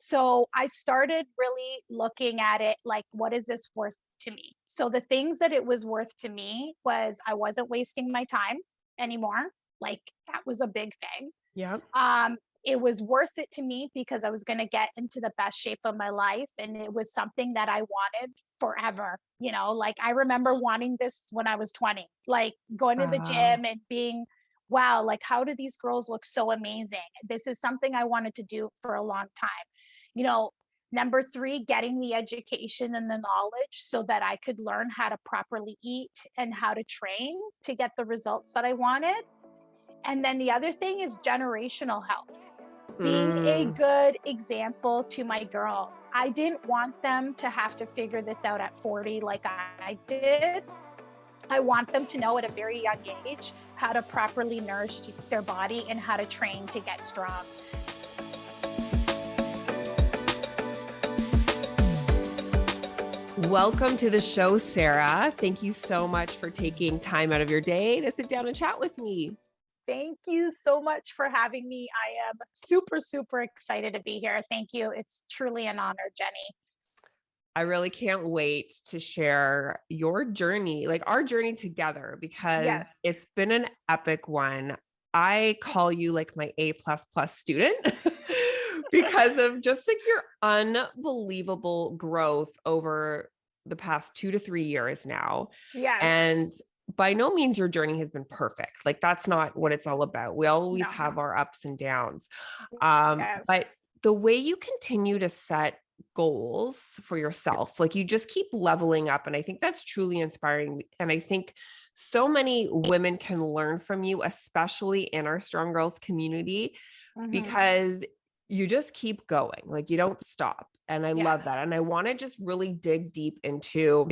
So I started really looking at it like, what is this worth to me? So the things that it was worth to me was I wasn't wasting my time anymore. Like that was a big thing. Yeah. It was worth it to me because I was going to get into the best shape of my life. And it was something that I wanted forever. Like I remember wanting this when I was 20, like going to the Wow. gym and being, wow, like how do these girls look so amazing? This is something I wanted to do for a long time. You know, Number three, getting the education and the knowledge so that I could learn how to properly eat and how to train to get the results that I wanted. And then the other thing is generational health. Being a Mm. good example to my girls. I didn't want them to have to figure this out at 40 like I did. I want them to know at a very young age how to properly nourish their body and how to train to get strong. Welcome to the show, Sara. Thank you so much for taking time out of your day to sit down and chat with me. Thank you so much for having me. I am super, super excited to be here. Thank you. It's truly an honor, Jenny. I really can't wait to share your journey, like our journey together, because Yes. it's been an epic one. I call you like my A plus plus student because of just like your unbelievable growth over the past 2 to 3 years now. Yes. And by no means your journey has been perfect. Like that's not what it's all about. We always No. have our ups and downs. Yes. But the way you continue to set goals for yourself, like you just keep leveling up. And I think that's truly inspiring. And I think so many women can learn from you, especially in our Strong Girls community, Hmm. because you just keep going, like you don't stop. And I Yeah. love that. And I want to just really dig deep into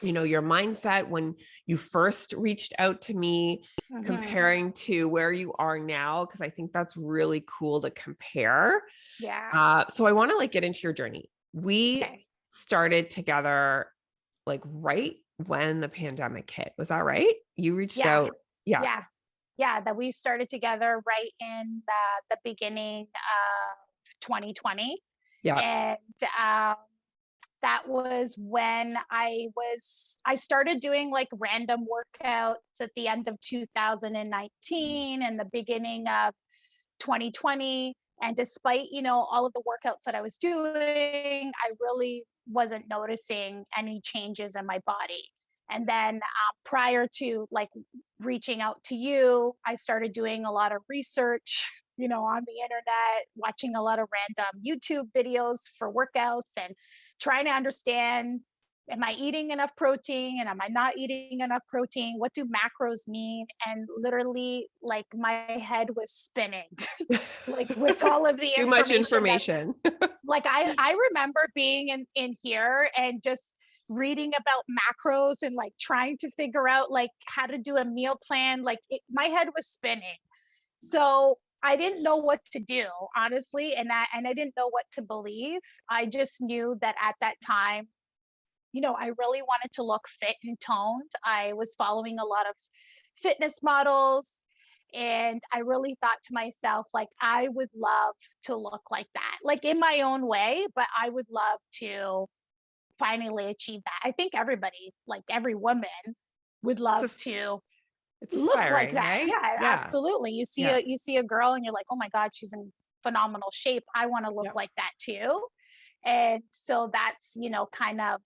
your mindset when you first reached out to me, Hmm. comparing to where you are now, because I think that's really cool to compare. Yeah. So I want to like get into your journey. We Okay. started together like right when the pandemic hit. Was that right? You reached Yeah. out. Yeah. Yeah. Yeah. That we started together right in the beginning of 2020. Yeah. And that was when I started doing like random workouts at the end of 2019 and the beginning of 2020. And despite, all of the workouts that I was doing, I really wasn't noticing any changes in my body. And then prior to like reaching out to you, I started doing a lot of research, on the internet, watching a lot of random YouTube videos for workouts and trying to understand, am I eating enough protein and am I not eating enough protein? What do macros mean? And literally, like, my head was spinning, like with all of the Too much information that, information. like, I remember being in here and just reading about macros and like trying to figure out like how to do a meal plan. Like my head was spinning. So I didn't know what to do, honestly, and I didn't know what to believe. I just knew that at that time, I really wanted to look fit and toned. I was following a lot of fitness models. And I really thought to myself, like, I would love to look like that, like in my own way, but I would love to finally achieve that. I think everybody, like every woman, would It's love a, to it's look like aspiring, that. right? Yeah, Yeah. absolutely. Yeah. You see a girl and you're like, oh my God, she's in phenomenal shape. I want to look Yeah. like that too. And so that's, kind of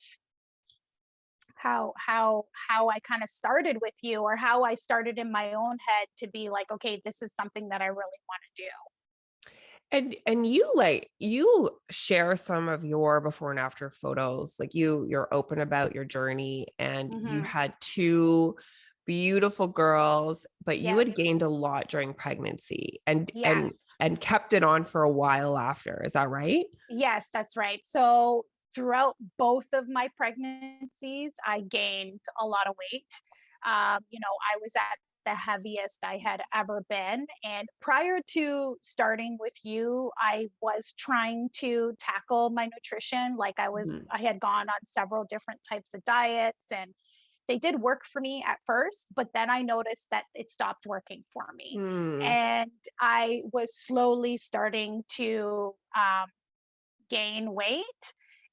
how I kind of started with you, or how I started in my own head to be like, okay, this is something that I really want to do. And you share some of your before and after photos. Like you're open about your journey, and you Hmm. had two beautiful girls, but you Yes. had gained a lot during pregnancy and and Yes. and kept it on for a while after. Is that right? Yes, that's right. So throughout both of my pregnancies, I gained a lot of weight. I was at the heaviest I had ever been. And prior to starting with you, I was trying to tackle my nutrition. Like Mhm. I had gone on several different types of diets and they did work for me at first, but then I noticed that it stopped working for me. Hmm. And I was slowly starting to gain weight.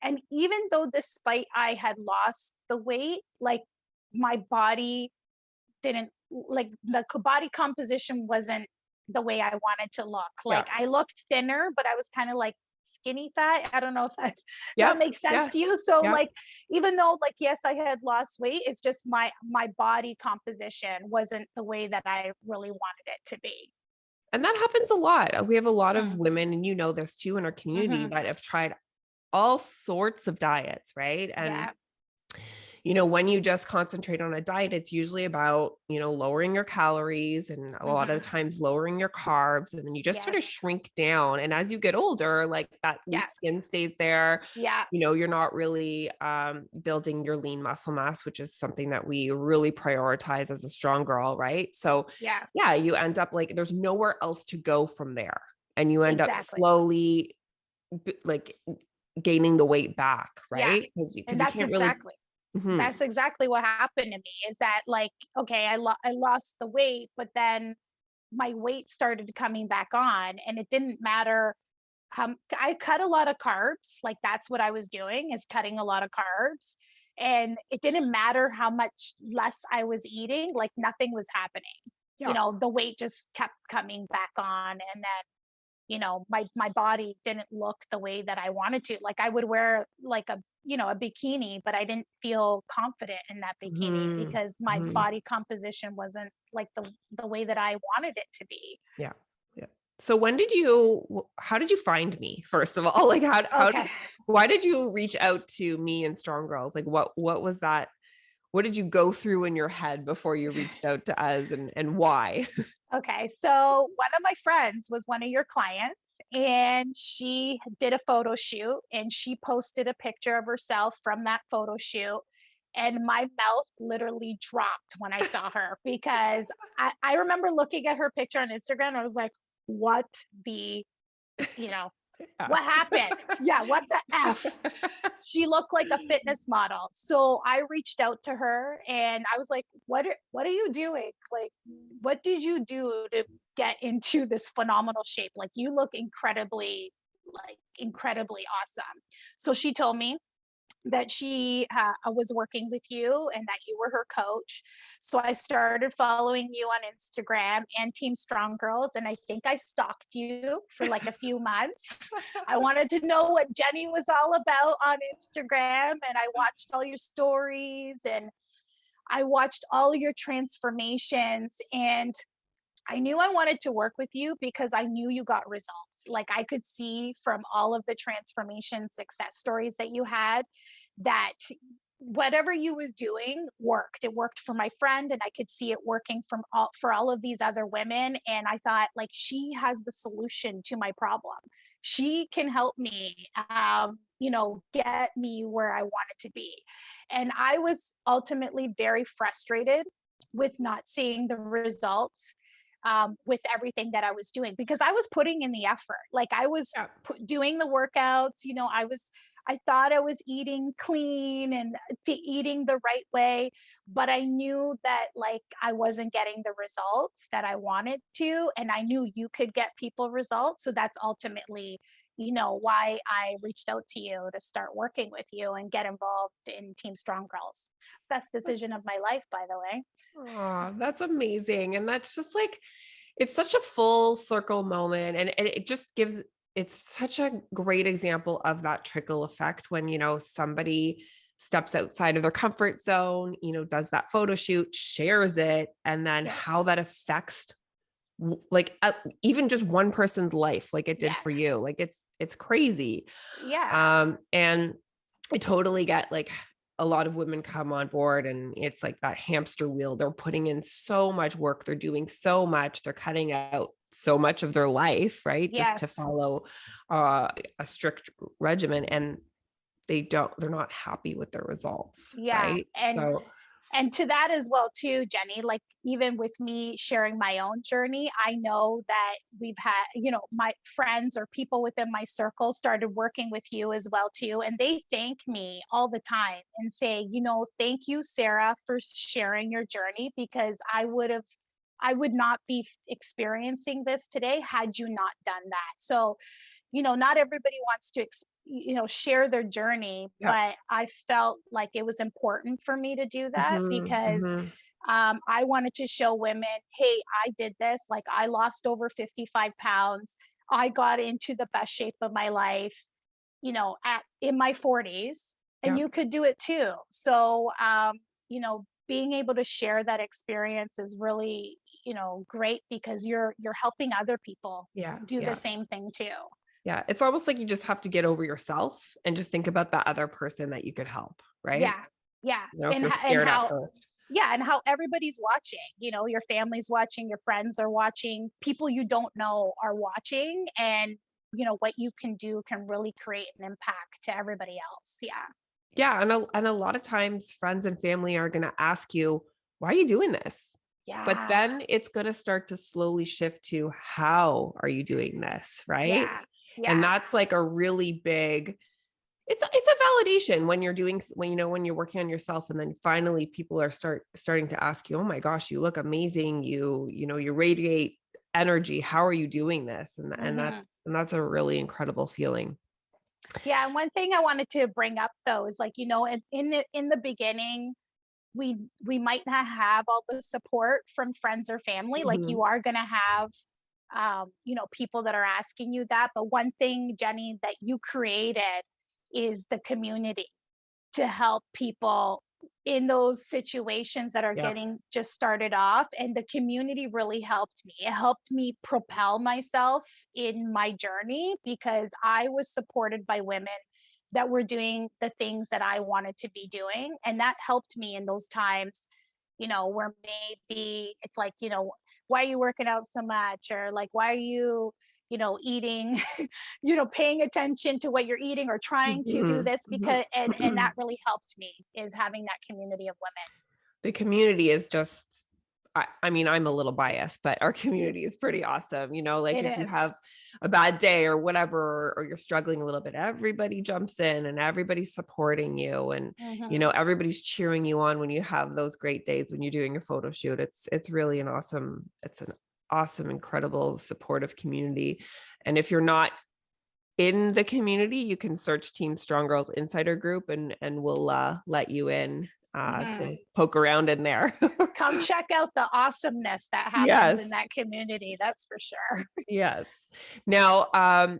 And even though despite I had lost the weight, like my body didn't like body composition wasn't the way I wanted to look. Yeah. Like I looked thinner, but I was kind of like skinny fat. I don't know if that Yep. makes sense Yeah. to you. So Yep. like even though like yes, I had lost weight, it's just my body composition wasn't the way that I really wanted it to be. And that happens a lot. We have a lot of Mm, women, and you know this too in our community, mhm. that have tried all sorts of diets, right? And Yeah. when you just concentrate on a diet, it's usually about, lowering your calories and a lot of Mhm. the times lowering your carbs. And then you just sort of Yes. shrink down. And as you get older, like that Yeah. loose skin stays there. Yeah. You're not really building your lean muscle mass, which is something that we really prioritize as a strong girl, right? So, Yeah. yeah, you end up like there's nowhere else to go from there. And you end up Exactly. slowly like gaining the weight back, Yeah. right? Because And you can't really. Mhm. that's exactly what happened to me is that like okay, I lost the weight, but then my weight started coming back on and it didn't matter. I cut a lot of carbs, like that's what I was doing is cutting a lot of carbs. And it didn't matter how much less I was eating, like nothing was happening. Yeah. The weight just kept coming back on. And then, my body didn't look the way that I wanted to. Like I would wear like a bikini, but I didn't feel confident in that bikini Mhm. because my Mhm. body composition wasn't like the way that I wanted it to be. Yeah. Yeah. So how did you find me, first of all? Like Okay. why did you reach out to me and Strong Girls? Like what was that? What did you go through in your head before you reached out to us, and why? Okay, so one of my friends was one of your clients and she did a photo shoot and she posted a picture of herself from that photo shoot. And my mouth literally dropped when I saw her because I remember looking at her picture on Instagram. And I was like, what the, you know, what F. happened? Yeah, what the F? She looked like a fitness model. So I reached out to her and I was like, what are you doing? Like, what did you do to get into this phenomenal shape? Like you look incredibly awesome. So she told me that she was working with you and that you were her coach. So I started following you on Instagram and Team Strong Girls. And I think I stalked you for like a few months. I wanted to know what Jenny was all about on Instagram. And I watched all your stories and I watched all your transformations. And I knew I wanted to work with you because I knew you got results. Like I could see from all of the transformation success stories that you had that whatever you was doing worked. It worked for my friend and I could see it working for all of these other women and I thought like she has the solution to my problem. She can help me get me where I wanted to be. And I was ultimately very frustrated with not seeing the results with everything that I was doing because I was putting in the effort. Like I was Yeah. doing the workouts, I thought I was eating clean and eating the right way, but I knew that like I wasn't getting the results that I wanted to. And I knew you could get people results. So that's ultimately, why I reached out to you to start working with you and get involved in Team Strong Girls. Best decision of my life, by the way. Oh, that's amazing. And that's just like, it's such a full circle moment. And it just it's such a great example of that trickle effect when, somebody steps outside of their comfort zone, does that photo shoot, shares it, and then Yes. how that affects like even just one person's life, like it did Yeah. for you. Like it's crazy. Yeah. And I totally get like a lot of women come on board and it's like that hamster wheel. They're putting in so much work. They're doing so much. They're cutting out so much of their life, right? Just to Yes. follow a strict regimen. And they're not happy with their results, Yeah. right? And So And to that as well too, Jenny, like even with me sharing my own journey, I know that we've had, my friends or people within my circle started working with you as well too. And they thank me all the time and say, thank you, Sarah, for sharing your journey because I would not be experiencing this today had you not done that. So, not everybody wants to, share their journey, Yep. but I felt like it was important for me to do that Mhm, because mhm. I wanted to show women, hey, I did this. Like I lost over 55 pounds. I got into the best shape of my life, at in my 40s, and Yep. you could do it too. So, being able to share that experience is really, great because you're helping other people Yeah, do the yeah, same thing too. yeah. It's almost like you just have to get over yourself and just think about the other person that you could help, right? Yeah. Yeah. If And you're and scared at how first. yeah, and how everybody's watching, your family's watching, your friends are watching, people you don't know are watching, and what you can do can really create an impact to everybody else. Yeah. Yeah, and a lot of times friends and family are gonna ask you, "Why are you doing this?" But Yeah. then it's gonna start to slowly shift to, "How are you doing this?" Right? Yeah. And Yeah. that's like a really big it's a validation when you're doing when you're working on yourself and then finally people are starting to ask you, "Oh my gosh, you look amazing. You radiate energy. How are you doing this?" And Mhm. that's a really incredible feeling. Yeah, and one thing I wanted to bring up though is, like, in the beginning, we might not have all the support from friends or family. Like, Mhm. you are going to have people that are asking you that, but one thing, Jenny, that you created is the community to help people in those situations that are Yeah. getting just started off. And the community really helped me. It helped me propel myself in my journey because I was supported by women that were doing the things that I wanted to be doing. And that helped me in those times, where maybe it's like, why are you working out so much? Or like, why are you, eating, paying attention to what you're eating or trying to do Mhm. this, because and that Mhm. really helped me, is having that community of The community is just I mean, I'm a little biased, but our women. community is pretty awesome. Like It if you is. have a bad day or whatever, or you're struggling a little bit, everybody jumps in and everybody's supporting you. And, Mhm. everybody's cheering you on when you have those great days when you're doing your photo shoot. It's really it's an awesome, incredible, supportive community. And if you're not in the community, you can search Team Strong Girls Insider Group and we'll let you in Mhm. to poke around in there. Come check out the awesomeness that happens Yes. in that community, that's for sure. Yes. Now, I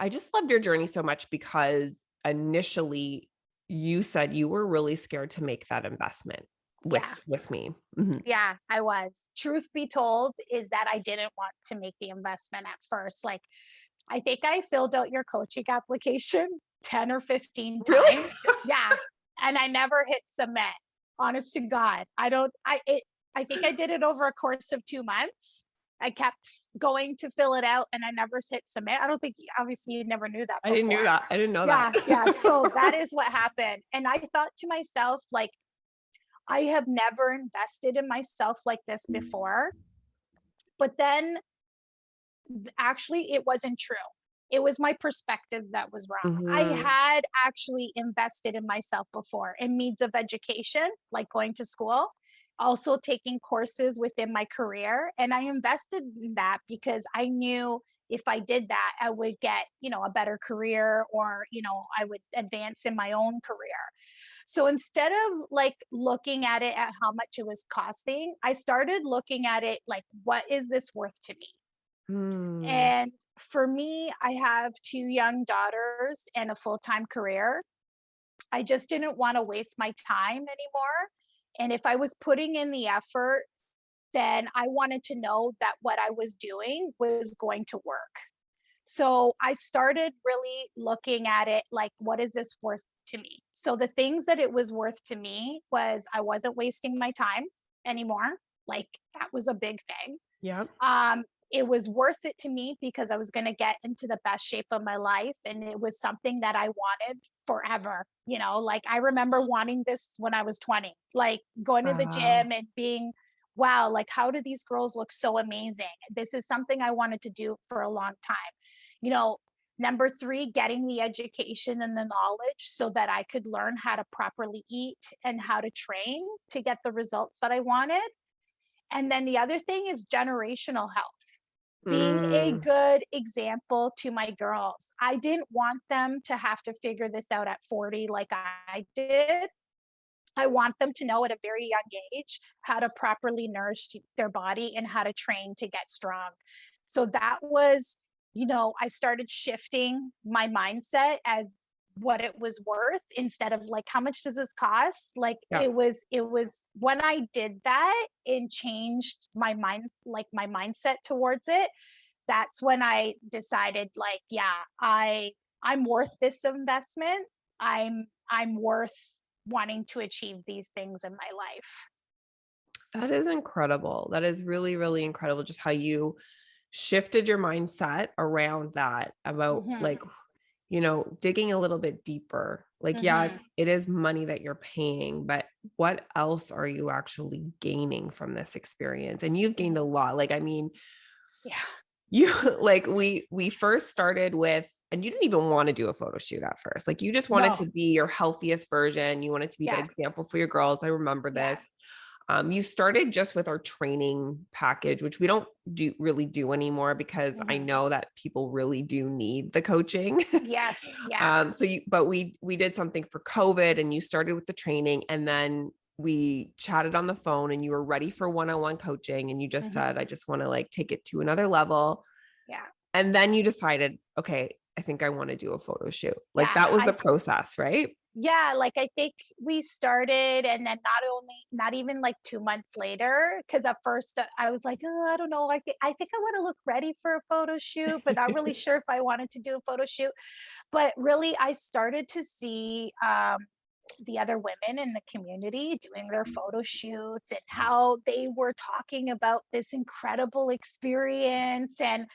just loved your journey so much because initially you said you were really scared to make that investment Yeah. with me. Mhm. Yeah, I was. Truth be told is that I didn't want to make the investment at first. Like, I think I filled out your coaching application 10 or 15 Really? times. Yeah, and I never hit submit. Honest to God. I think I did it over a course of 2 months. I kept going to fill it out and I never hit submit. I don't think, obviously, you never knew that I didn't knew before. that. I didn't know that. Yeah, yeah. So that is what happened. And I thought to myself, like, I have never invested in myself like this before. But then actually, it wasn't true. It was my perspective that was wrong. I Mhm. had actually invested in myself before in means of education, like going to school, also taking courses within my career. And I invested in that because I knew if I did that, I would get, a better career, or, I would advance in my own career. So instead of like looking at it at how much it was costing, I started looking at it like, what is this worth to me? Mm. And for me, I have two young daughters and a full time career. I just didn't want to waste my time anymore. And if I was putting in the effort, then I wanted to know that what I was doing was going to work. So I started really looking at it like, what is this worth to me? So the things that it was worth to me was I wasn't wasting my time anymore. Like, that was a big thing. Yeah. It was worth it to me because I was going to get into the best shape of my life. And it was something that I wanted forever. Like, I remember wanting this when I was 20, like going to the Wow. gym and being, wow, like, how do these girls look so amazing? This is something I wanted to do for a long time. You know, Number three, getting the education and the knowledge so that I could learn how to properly eat and how to train to get the results that I wanted. And then the other thing is generational health. being a Mm, good example to my girls. I didn't want them to have to figure this out at 40 like I did. I want them to know at a very young age how to properly nourish their body and how to train to get strong. So that was, I started shifting my mindset as what it was worth instead of like how much does this cost? Like yeah. it was when I did that and changed my mindset towards it, that's when I decided like, yeah, I'm worth this investment. I'm worth wanting to achieve these things in my life. That is incredible. That is really, really incredible just how you shifted your mindset around that about like, Mhm. digging a little bit deeper. Like, yeah, Mhm. it is money that you're paying, but what else are you actually gaining from this experience? And you've gained a lot. Like, I mean, Yeah. you like we first started with, and you didn't even want to do a photo shoot at first. Like you just wanted No. to be your healthiest version. You wanted to be that Yeah. example for your girls. I remember Yeah. this. You started just with our training package, which we don't really do anymore because I Mhm. know that people really do need the coaching. Yes. Yeah. But we did something for COVID, and you started with the training, and then we chatted on the phone, and you were ready for one-on-one coaching, and you just said, I Mhm. just want to like take it to another level. Yeah. And then you decided, okay, I think I want to do a photo shoot. Like Yeah. that was the process, right? Yeah, like I think we started and then not even like 2 months later, because at first I was like, "Oh, I don't know. I think I want to look ready for a photo shoot, but not really sure if I wanted to do a photo shoot." But really I started to see the other women in the community doing their photo shoots and how they were talking about this incredible experience and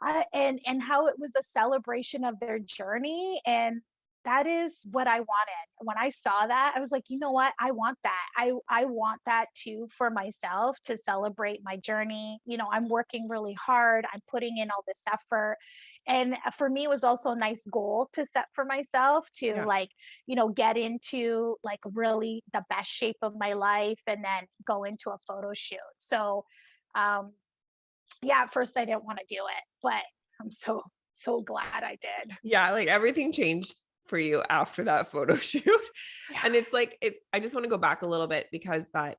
how it was a celebration of their journey, and that is what I wanted. When I saw that, I was like, you know what, I want that. I want that too for myself, to celebrate my journey. I'm working really hard, I'm putting in all this effort, and for me it was also a nice goal to set for myself to Yeah. like, get into like really the best shape of my life and then go into a photo shoot. So um yeah, at first I didn't want to do it, but I'm so glad I did. Yeah, like everything changed for you after that photo shoot. Yeah. And it's like I just want to go back a little bit because that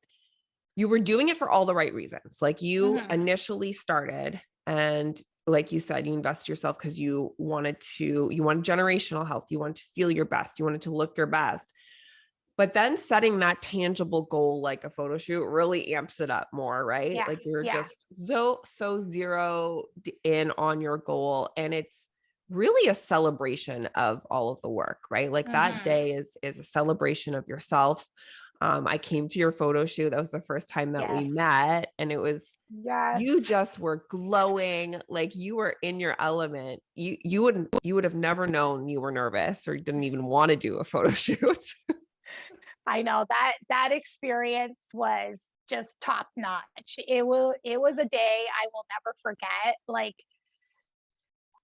you were doing it for all the right reasons. Like you Mhm. initially started, and like you said, you invest yourself because you wanted generational health, you wanted to feel your best, you wanted to look your best. But then setting that tangible goal like a photo shoot really amps it up more, right? Yeah. Like you're Yeah. just so zero in on your goal, and it's really a celebration of all of the work, right? Like that Mhm. day is a celebration of yourself. I came to your photo shoot. That was the first time that we Yes. met, and it was Yes. you just were glowing, like you were in your element. You would have never known you were nervous or didn't even want to do a photo shoot. I know that experience was just top notch. It was a day I will never forget. Like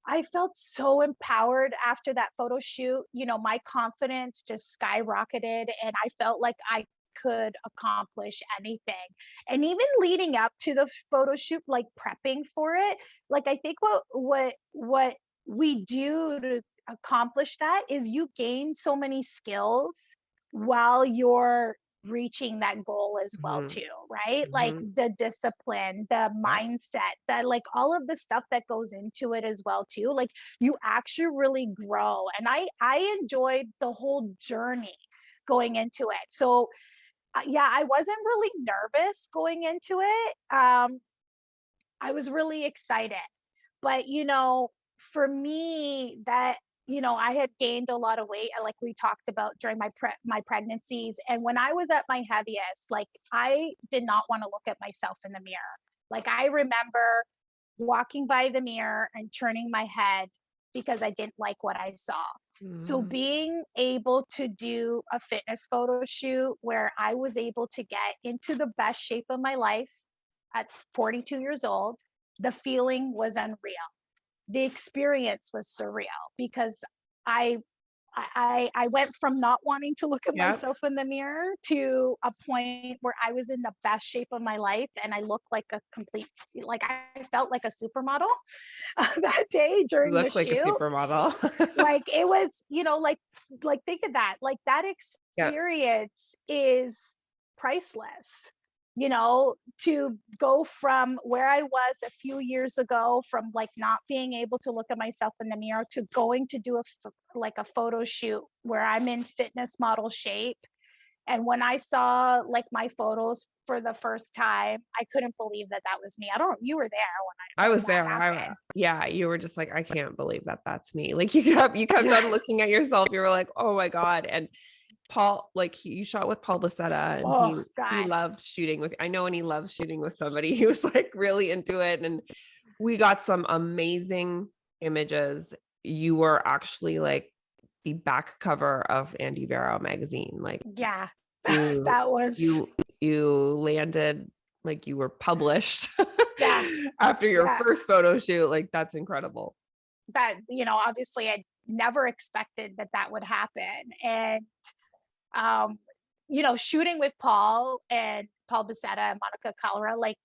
I felt so empowered after that photo shoot. My confidence just skyrocketed and I felt like I could accomplish anything. And even leading up to the photo shoot, like prepping for it, like I think what we do to accomplish that is you gain so many skills while you're reaching that goal as well Mhm, too, right? Like mhm. the discipline, the Yeah. mindset, that like all of the stuff that goes into it as well too. Like you actually really grow, and I enjoyed the whole journey going into it. So yeah, I wasn't really nervous going into it. I was really excited. But, for me, I had gained a lot of weight, like we talked about during my pregnancies. And when I was at my heaviest, like I did not want to look at myself in the mirror. Like I remember walking by the mirror and turning my head because I didn't like what I saw. So Mm, being able to do a fitness photo shoot where I was able to get into the best shape of my life at 42 years old, the feeling was unreal. The experience was surreal because I I went from not wanting to look at Yep. myself in the mirror to a point where I was in the best shape of my life and I looked like a complete, like I felt like a supermodel that day You during the look like a shoot. supermodel. Like it was, like think of that. Like that Yep. experience is priceless. To go from where I was a few years ago, from like not being able to look at myself in the mirror to going to do like a photo shoot where I'm in fitness model shape. And when I saw like my photos for the first time, I couldn't believe that that was me. I don't, you were there I when was that there. happened. Yeah, you were just like, I can't believe that that's me. Like you kept Yeah. on looking at yourself. You were like, oh my God. And Paul, like you shot with Paul Bacetta and Oh he God. loved shooting with, I know when he loves shooting with somebody, he was like really into it. And we got some amazing images. You were actually like the back cover of Andy Vero magazine. Like Yeah. you, That was, you landed, like you were published yeah. after your Yeah. first photo shoot. Like that's incredible. But, obviously I never expected that that would happen. And, um, shooting with Paul and Paul Becerra and Monica Calera, like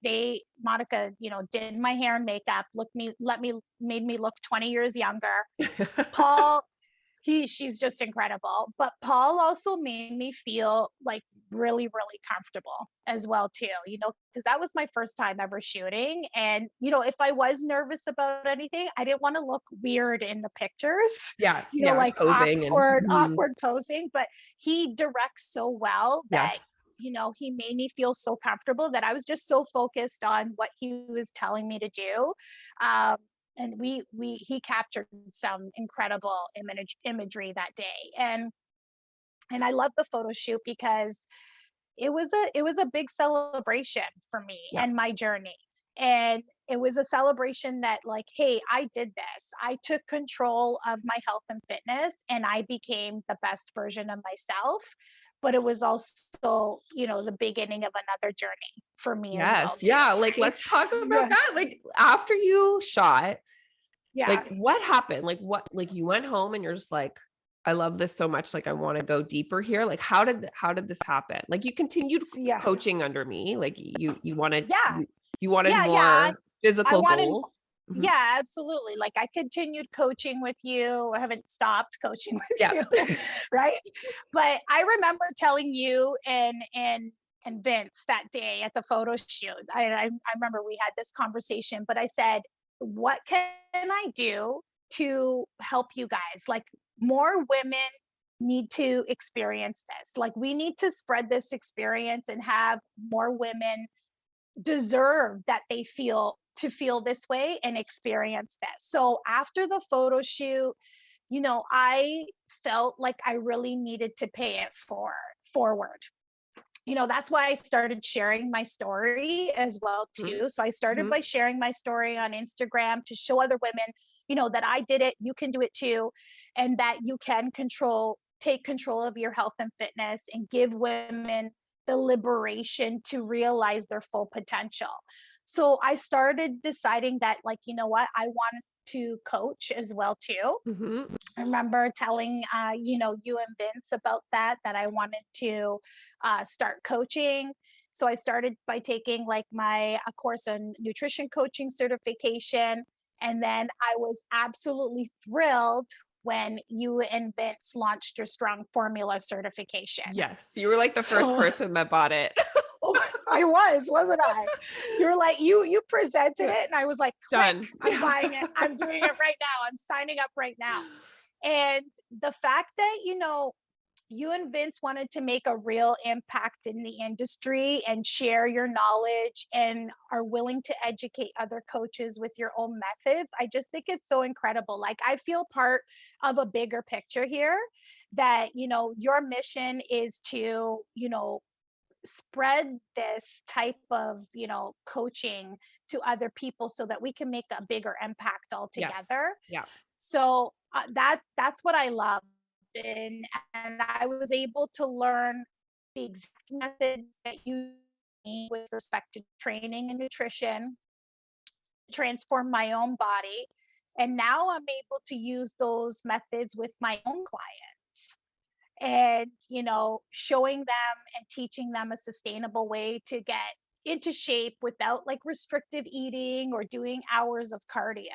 Monica, did my hair and makeup, made me look 20 years younger. Paul, she's just incredible. But Paul also made me feel like really, really comfortable as well too, because that was my first time ever shooting. And, if I was nervous about anything, I didn't want to look weird in the pictures, Yeah, yeah, like posing and awkward posing. But he directs so well yes. that he made me feel so comfortable that I was just so focused on what he was telling me to do. Um, and he captured some incredible imagery that day. And I love the photo shoot because it was a big celebration for me Yeah. and my journey. And it was a celebration that, like, hey, I did this. I took control of my health and fitness and I became the best version of myself. But it was also, the beginning of another journey for me as Yes. well too, Yeah. Like, right? let's talk about Yeah. that. Like, after you shot, Yeah. like, what happened? Like, like, you went home and you're just like, I love this so much. Like, I want to go deeper here. Like, how did this happen? Like, you continued Yeah. coaching under me. Like, you wanted, Yeah. you wanted Yeah. Yeah. more I physical wanted, goals. Mhm. yeah, absolutely. Like I continued coaching with you. I haven't stopped coaching with Yeah. you, right? But I remember telling you and Vince that day at the photo shoot. I remember we had this conversation, but I said, "What can I do to help you guys? Like more women need to experience this. Like we need to spread this experience and have more women deserve that they feel this way and experience this." So after the photo shoot, I felt like I really needed to pay it forward. That's why I started sharing my story as well Mhm. too. So I started Mhm. by sharing my story on Instagram to show other women, that I did it, you can do it too, and that you can take control of your health and fitness and give women the liberation to realize their full potential. So I started deciding that, like, what, I wanted to coach as well too. Mhm. I remember telling, you and Vince about that I wanted to start coaching. So I started by taking like a course on nutrition coaching certification. And then I was absolutely thrilled when you and Vince launched your strong formula certification. Yes. You were like the first So person that bought it. I wasn't I? You were like, you presented Yeah. it, and I was like, click, Done. I'm Yeah. buying it. I'm doing it right now. I'm signing up right now. And the fact that, you and Vince wanted to make a real impact in the industry and share your knowledge and are willing to educate other coaches with your own methods, I just think it's so incredible. Like, I feel part of a bigger picture here that, your mission is to, spread this type of, coaching to other people so that we can make a bigger impact Yes. altogether. Yeah. So that's what I loved, and I was able to learn the exact methods that you need with respect to training and nutrition, transform my own body, and now I'm able to use those methods with my own clients. and, showing them and teaching them a sustainable way to get into shape without like restrictive eating or doing hours of cardio.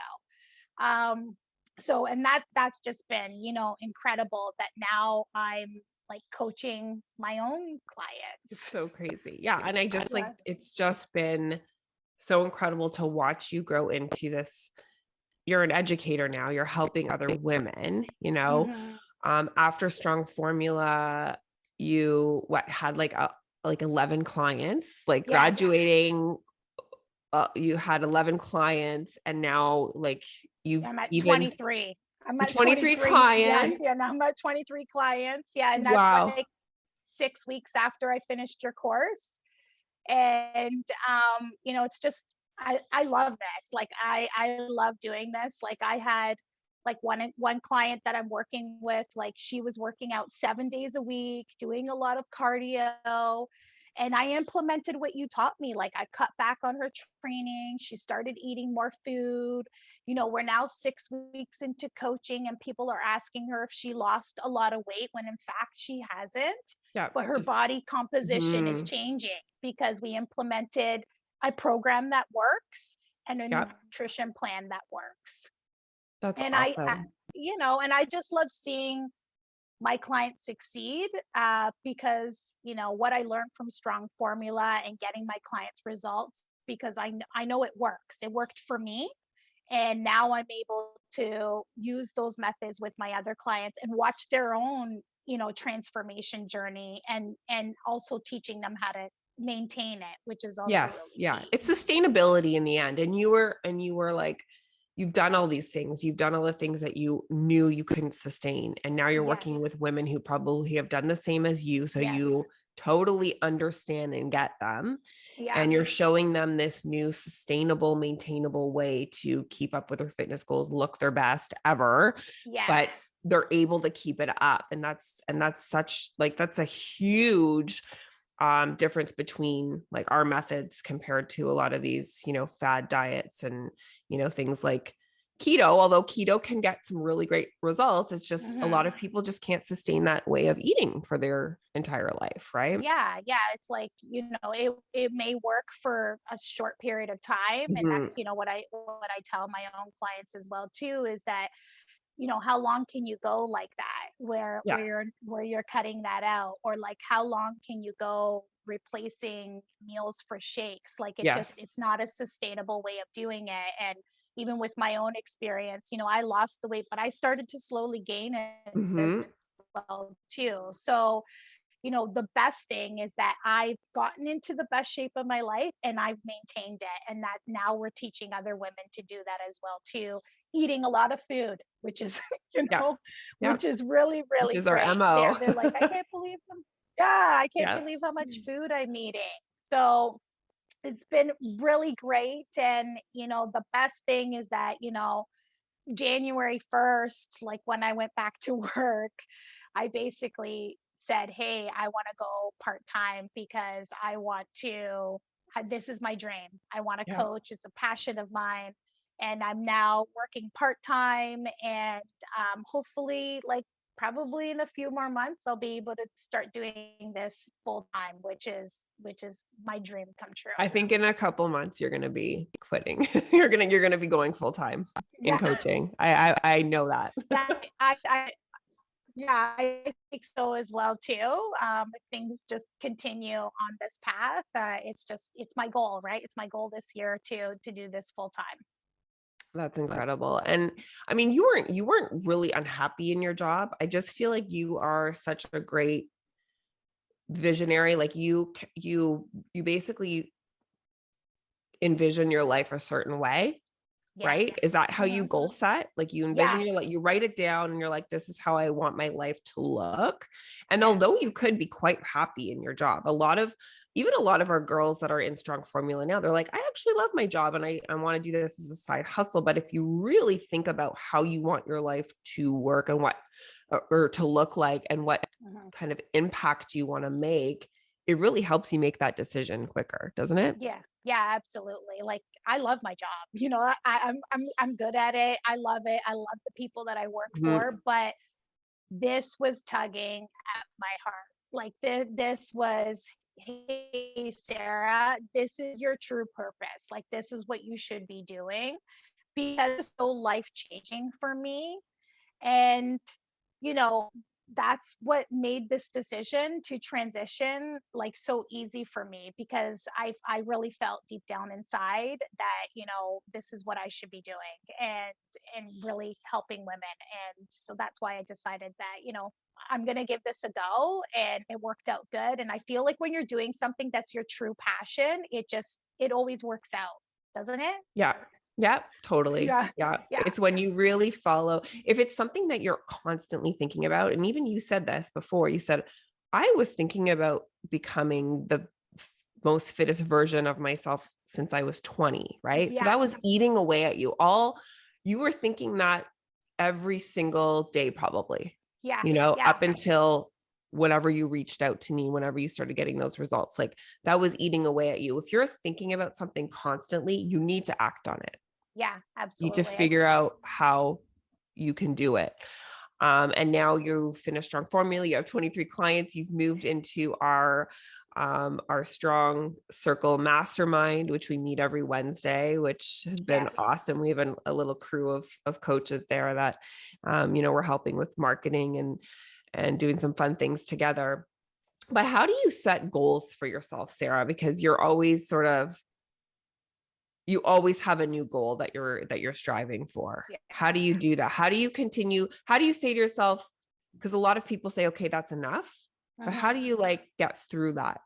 Um, so and that's just been, incredible that now I'm like coaching my own It's clients. so crazy. Yeah. And I just like, Yeah. it's just been so incredible to watch you grow into this. You're an educator now, you're helping other women, Hmm. after Strong Formula, you had like 11 clients, like Yes. graduating, you had 11 clients, and now like you've I'm at even 23. I'm at 23 23. Yeah, clients. yeah. Now I'm at 23 clients. Yeah, and that's Wow. like 6 weeks after I finished your course. And it's just I love this. Like I love doing this. Like I had like one client that I'm working with, like she was working out 7 days a week, doing a lot of cardio. And I implemented what you taught me. Like I cut back on her training. She started eating more food. We're now 6 weeks into coaching, and people are asking her if she lost a lot of weight when in fact she hasn't, Yeah. but her Just body composition is mhm. changing because we implemented a program that works and a Yeah. nutrition plan that works. That's And awesome. and I just love seeing my clients succeed, because what I learned from Strong Formula and getting my clients results, because I know it works. It worked for me, and now I'm able to use those methods with my other clients and watch their own transformation journey, and also teaching them how to maintain it, which is also Yes, really yeah. key. It's sustainability in the end. And you were like, you've done all these things. You've done all the things that you knew you couldn't sustain. And now you're Yes. working with women who probably have done the same as you. So Yes. you totally understand and get them. Yeah. And you're showing them this new sustainable, maintainable way to keep up with their fitness goals, look their best ever, Yes. but they're able to keep it up. And that's such like that's a huge difference between like our methods compared to a lot of these, fad diets and, things like keto. Although keto can get some really great results, it's just a lot Hmm. of people just can't sustain that way of eating for their entire life, right? Yeah, yeah. It's like, it may work for a short period of time. And Mhm. that's, what I tell my own clients as well too, is that, how long can you go like that, where Yeah. you're cutting that out, or like how long can you go replacing meals for shakes? Like Yes. it's not a sustainable way of doing it. And even with my own experience, I lost the weight, but I started to slowly gain it as Hmm. well too. So the best thing is that I've gotten into the best shape of my life and I've maintained it. And that now we're teaching other women to do that as well too. Eating a lot of food, which is, Yeah. Yeah. which is really, Which really is our great. MO. They're like, I can't believe them. Yeah, I can't Yeah. believe how much food I'm eating. So it's been really great. And, the best thing is that, January 1st, like when I went back to work, I basically said, "Hey, I want to go part-time because I want to this is my dream. I want to Yeah. coach. It's a passion of mine." And I'm now working part-time, and hopefully like probably in a few more months I'll be able to start doing this full time, which is my dream come true. I think in a couple months you're gonna be quitting. You're gonna be going full time in Yeah. coaching. I know that. Yeah, yeah, I think so as well too. If things just continue on this path, it's my goal, right? It's my goal this year to do this full time. That's incredible. And I mean, you weren't really unhappy in your job. I just feel like you are such a great visionary. Like you basically envision your life a certain way, Yes. right? Is that how you Hmm. goal set? Like you Yeah. envision your like you write it down and you're like, this is how I want my life to look. And Yes. although you could be quite happy in your job, even a lot of our girls that are in Strong Formula now, they're like, I actually love my job and I want to do this as a side hustle. But if you really think about how you want your life to work and what or to look like and what Hmm. kind of impact you want to make, it really helps you make that decision quicker, doesn't it? Yeah. Yeah. Absolutely. Like I love my job. I'm good at it. I love it. I love the people that I work for. Mhm. But this was tugging at my heart. Like this was, hey, Sarah, this is your true purpose. Like, this is what you should be doing, because it's so life changing for me. And, you know, that's what made this decision to transition like so easy for me, because I really felt deep down inside that, this is what I should be doing, and really helping women. And so that's why I decided that, I'm going to give this a go, and it worked out good. And I feel like when you're doing something that's your true passion, it always works out, doesn't it? Yeah. Yeah, totally. Yeah. Yeah. Yeah. It's when you really follow, if it's something that you're constantly thinking about, and even you said this before, you said, I was thinking about becoming the most fittest version of myself since I was 20, right? So Yeah. that was eating away at you. You were thinking that every single day, probably, Yeah. Yeah. up until whenever you reached out to me, whenever you started getting those results, like that was eating away at you. If you're thinking about something constantly, you need to act on it. Yeah, You need to absolutely. figure out how you can do it. And now you've finished Strong Formula, you have 23 clients, you've moved into our Strong Circle Mastermind, which we meet every Wednesday, which has been Yes. awesome. We have a little crew of coaches there that, we're helping with marketing and doing some fun things together. But how do you set goals for yourself, Sarah? Because you always have a new goal that you're striving for. Yes. How do you do that? How do you continue? How do you say to yourself, because a lot of people say, okay, that's enough, but how Mhm. do you like get through that?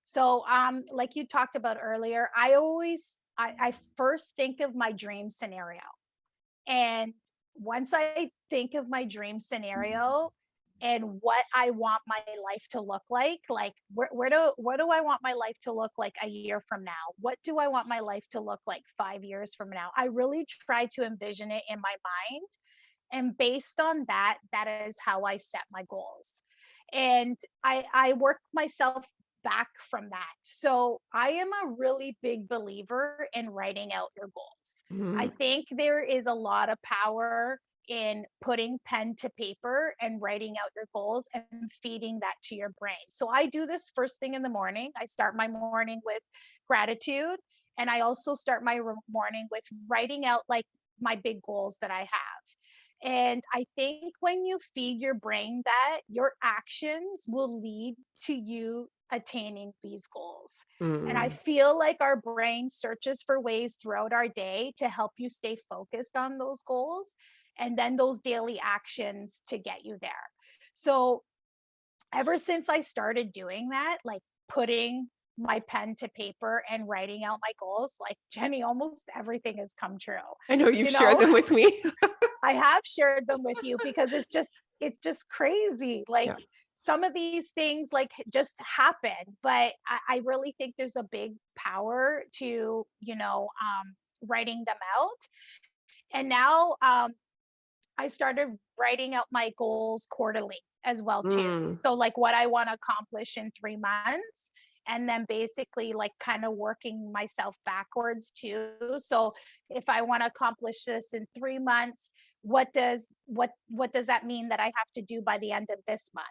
So, like you talked about earlier, I first think of my dream scenario. And once I think of my dream scenario and what I want my life to look like what do I want my life to look like a year from now? What do I want my life to look like 5 years from now? I really try to envision it in my mind. And based on that, that is how I set my goals. And I work myself back from that. So I am a really big believer in writing out your goals. I Mhm. think there is a lot of power in putting pen to paper and writing out your goals and feeding that to your brain. So I do this first thing in the morning. I start my morning with gratitude, and I also start my morning with writing out like my big goals that I have. And I think when you feed your brain that, your actions will lead to you attaining these goals. And I Mm. feel like our brain searches for ways throughout our day to help you stay focused on those goals, and then those daily actions to get you there. So ever since I started doing that, like putting my pen to paper and writing out my goals, like Jenny, almost everything has come true. I know you've You shared know, them with me. I have shared them with you because it's just crazy. Like Yeah. some of these things like just happen, but I really think there's a big power to, writing them out. And now I started writing out my goals quarterly as well too. Mm. So like what I want to accomplish in 3 months, and then basically like kind of working myself backwards too. So if I want to accomplish this in 3 months, what does that mean that I have to do by the end of this month?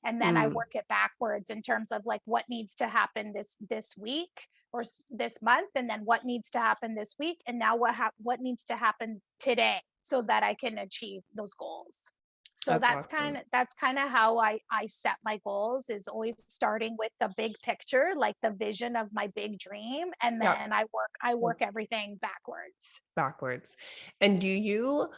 And then I Mm. work it backwards in terms of like what needs to happen this week or this month, and then what needs to happen this week, and now what needs to happen today so that I can achieve those goals. So That's that's awesome. kind of how I set my goals, is always starting with the big picture, like the vision of my big dream, and Yeah. then I work everything backwards. Backwards. And do you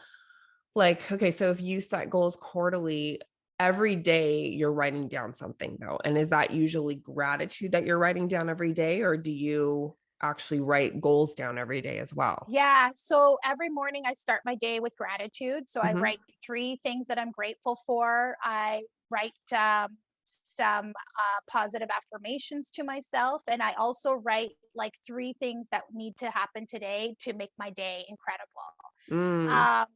like, okay, so if you set goals quarterly, every day you're writing down something though. And is that usually gratitude that you're writing down every day, or do you actually write goals down every day as well? Yeah. So every morning I start my day with gratitude. So I Hmm. write 3 things that I'm grateful for. I write some positive affirmations to myself. And I also write like 3 things that need to happen today to make my day incredible. Mm, Um,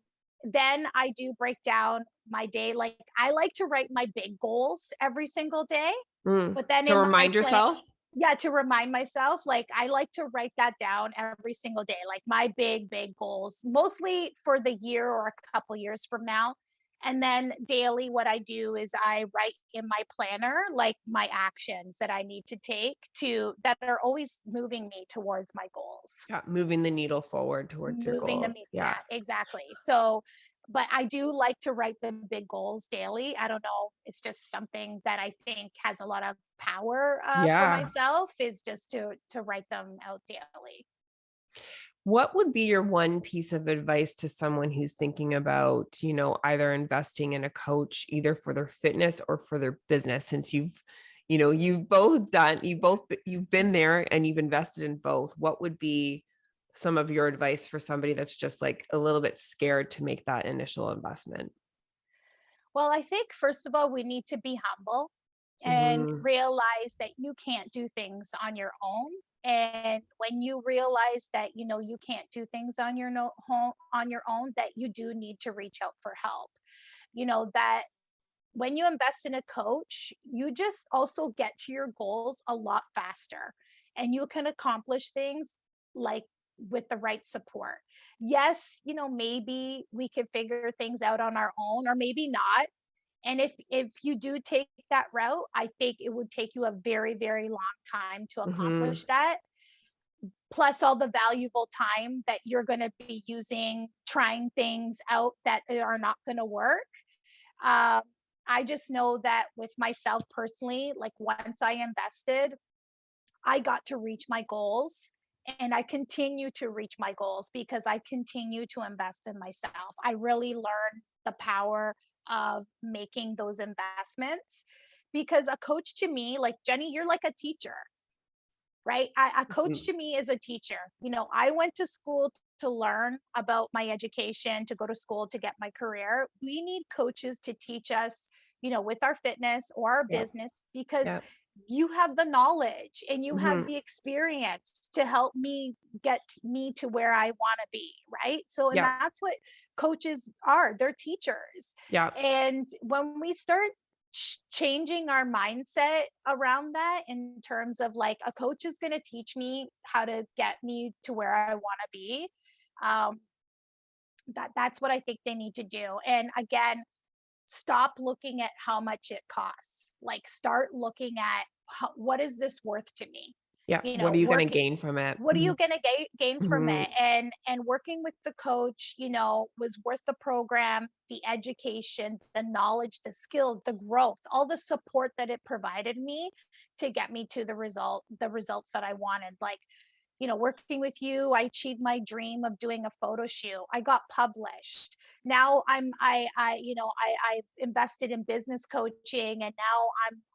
then I do break down my day. Like I like to write my big goals every single day, mm. but then To in my remind plan, yourself? yeah, to remind myself, like I like to write that down every single day, like my big goals, mostly for the year or a couple years from now. And then daily, what I do is I write in my planner, like my actions that I need to take that are always moving me towards my goals. Yeah, moving the needle forward towards your Moving to goals. me, Yeah. yeah, exactly. So, but I do like to write the big goals daily. I don't know. It's just something that I think has a lot of power for Yeah. myself is just to write them out daily. What would be your one piece of advice to someone who's thinking about, either investing in a coach, either for their fitness or for their business, since you've been there and you've invested in both. What would be some of your advice for somebody that's just like a little bit scared to make that initial investment? Well, I think first of all, we need to be humble and Mhm. realize that you can't do things on your own. And when you realize that you can't do things on your no, home on your own, that you do need to reach out for help. That when you invest in a coach, you just also get to your goals a lot faster and you can accomplish things like with the right support. Yes, maybe we could figure things out on our own or maybe not. And if you do take that route, I think it would take you a very, very long time to Mhm. accomplish that. Plus all the valuable time that you're going to be using trying things out that are not going to work. um, I just know that with myself personally, like once I invested, I got to reach my goals and I continue to reach my goals because I continue to invest in myself. I really learned the power of making those investments because a coach to me, like Jenny, you're like a teacher, right? A coach Mhm. to me is a teacher. I went to school to learn about my education, to go to school to get my career. We need coaches to teach us, with our fitness or our Yep. business because Yep. you have the knowledge and you have Mhm. the experience to help me get me to where I want to be, right? So, and Yep. that's what coaches are. They're teachers. Yep. And when we start changing our mindset around that in terms of like a coach is going to teach me how to get me to where I want to be. Um, that's what I think they need to do. And again, stop looking at how much it costs. Like start looking at what is this worth to me? Yeah. What are you going to Work gain from it? what are you Mhm. going to gain from Mhm. it, and working with the coach was worth the program, the education, the knowledge, the skills, the growth, all the support that it provided me to get me to the results that I wanted. Like, working with you, I achieved my dream of doing a photo shoot. I got published. Now I invested in business coaching, and now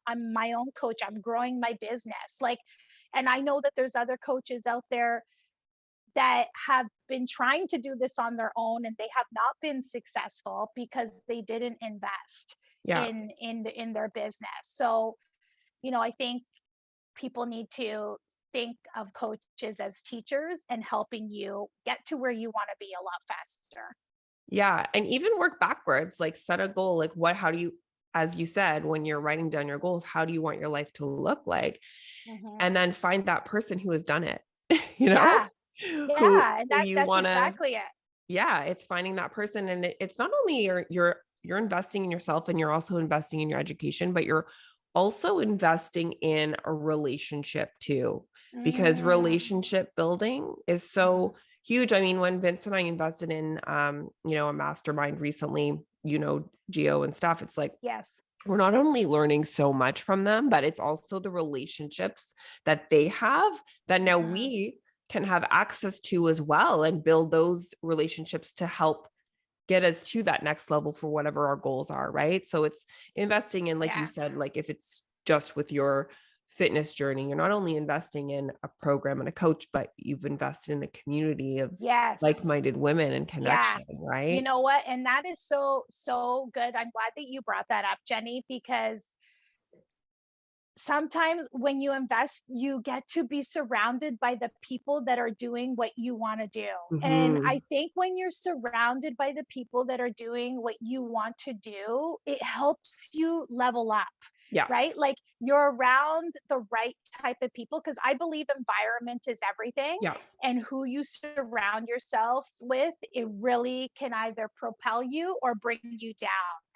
I'm my own coach. I'm growing my business. Like, and I know that there's other coaches out there that have been trying to do this on their own and they have not been successful because they didn't invest Yeah. in their business. So, I think people need to think of coaches as teachers and helping you get to where you want to be a lot faster. Yeah, and even work backwards, like set a goal, like how do you, as you said, when you're writing down your goals, how do you want your life to look like? Mhm. And then find that person who has done it, you know, Yeah, who yeah, and who you that's want to, exactly it. yeah, it's finding that person. And it's not only you're investing in yourself and you're also investing in your education, but you're also investing in a relationship too, because Mm, relationship building is mhm. so huge. I mean, when Vince and I invested in a mastermind recently, Geo and stuff, it's like Yes. we're not only learning so much from them, but it's also the relationships that they have that now Mhm. we can have access to as well and build those relationships to help get us to that next level for whatever our goals are, right? So it's investing in, like you Yeah. said, like if it's just with your fitness journey, you're not only investing in a program and a coach, but you've invested in a community of Yes. like-minded women and Yeah. connection, You right? know what? And that is so, so good. I'm glad that you brought that up, Jenny, because sometimes when you invest, you get to be surrounded by the people that are doing what you want to do. And I Mhm. think when you're surrounded by the people that are doing what you want to do, it helps you level up. Yeah. right? Like you're around the right type of people, because I believe environment is everything. Yeah. And who you surround yourself with, it really can either propel you or bring you down.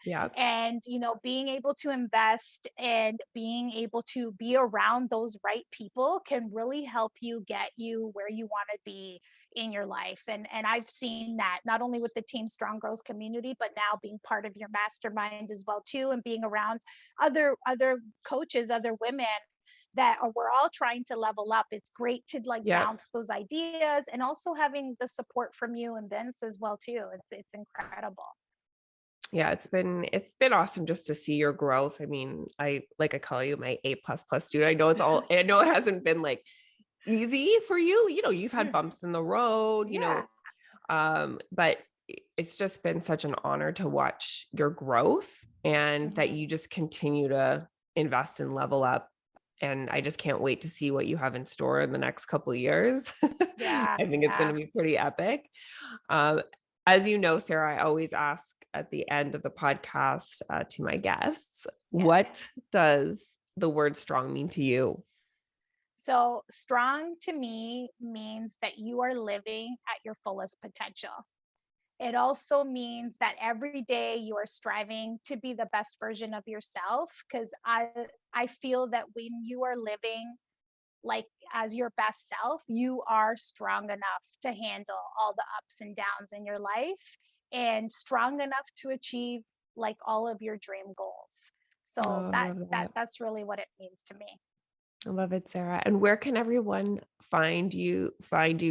Yeah. And being able to invest and being able to be around those right people can really help you get you where you want to be in your life. And I've seen that not only with the Team Strong Girls community, but now being part of your mastermind as well too, and being around other coaches, other women that we're all trying to level up. It's great to like Yeah. bounce those ideas, and also having the support from you and Vince as well too. It's incredible. Yeah, it's been awesome just to see your growth. I mean, I call you my A plus plus student. I know it hasn't been like easy for you. You've had bumps in the road, Yeah. but it's just been such an honor to watch your growth and that Mhm. you just continue to invest and level up. And I just can't wait to see what you have in store in the next couple of years. Yeah. I think it's going Yeah. to be pretty epic. Um, as you know, Sarah, I always ask at the end of the podcast to my guests, Yes. what does the word strong mean to you? So strong to me means that you are living at your fullest potential. It also means that every day you are striving to be the best version of yourself, because I feel that when you are living like as your best self, you are strong enough to handle all the ups and downs in your life, and strong enough to achieve like all of your dream goals. So Oh, I that love that that. that's really what it means to me. I love it, Sarah. And where can everyone find you,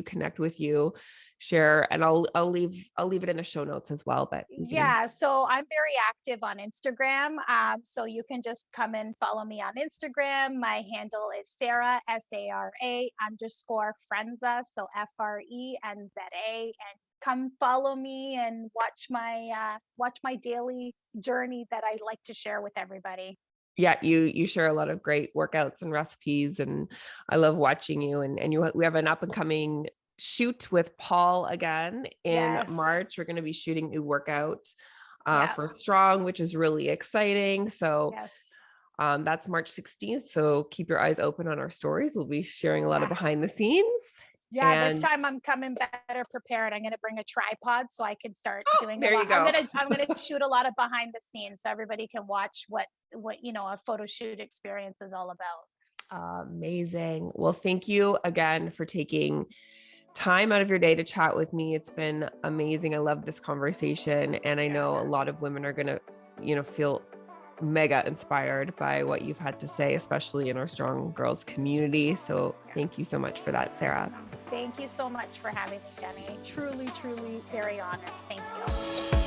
connect with you, share? And I'll leave it in the show notes as well, but we can. Yeah, so I'm very active on Instagram. So you can just come and follow me on Instagram. My handle is Sara SARA underscore Frenza, so FRENZA, and come follow me and watch my daily journey that I like to share with everybody. Yeah, you share a lot of great workouts and recipes, and I love watching you. And we have an up and coming shoot with Paul again in Yes, March. We're going to be shooting a workout yeah, for Strong, which is really exciting. So yes, that's March 16th. So keep your eyes open on our stories. We'll be sharing a lot of yeah. behind the scenes. Yeah, this And time I'm coming better prepared. I'm gonna bring a tripod so I can start oh, doing a there you lot. go. I'm gonna shoot a lot of behind the scenes so everybody can watch what a photo shoot experience is all about. Amazing. Well, thank you again for taking time out of your day to chat with me. It's been amazing. I love this conversation. And I know a lot of women are going to, feel mega inspired by what you've had to say, especially in our Strong Girls community. So thank you so much for that, Sarah. Thank you so much for having me, Jenny. Truly, truly very honored. Thank you.